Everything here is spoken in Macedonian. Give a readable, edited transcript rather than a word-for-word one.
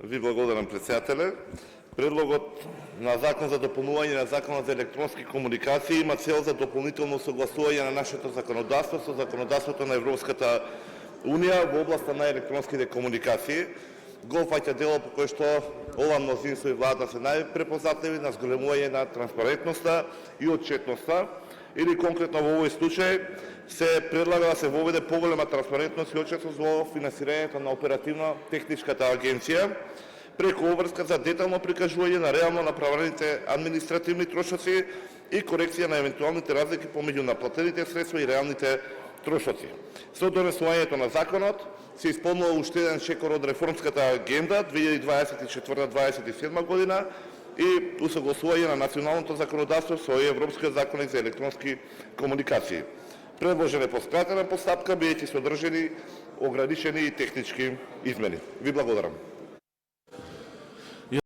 Ви благодарам, председателе. Предлогот на закон за дополнување на Законот за електронски комуникации има цел за дополнително согласување на нашето законодавство со законодавството на Европската Унија во областа на електронските комуникации. Го фаќа дело по кој што ова мнозинство и влада се најпрепознатливи на зголемување на транспарентноста и отчетноста, или конкретно во овој случај се предлага да се воведе поголема транспарентност и отчетност во финансирањето на оперативно-техничката агенција преку обврска за детално прикажување на реално направените административни трошоци и корекција на евентуалните разлики помеѓу наплатените средства и реалните трошоци. Со донесувањето на законот се исполнува уште еден чекор од реформската агенда 2024-2027 година и усогласување на националното законодавство со Европскиот законник за електронски комуникации. Предложен е по скратена постапка, бидејќи се одржани ограничени и технички измени. Ви благодарам.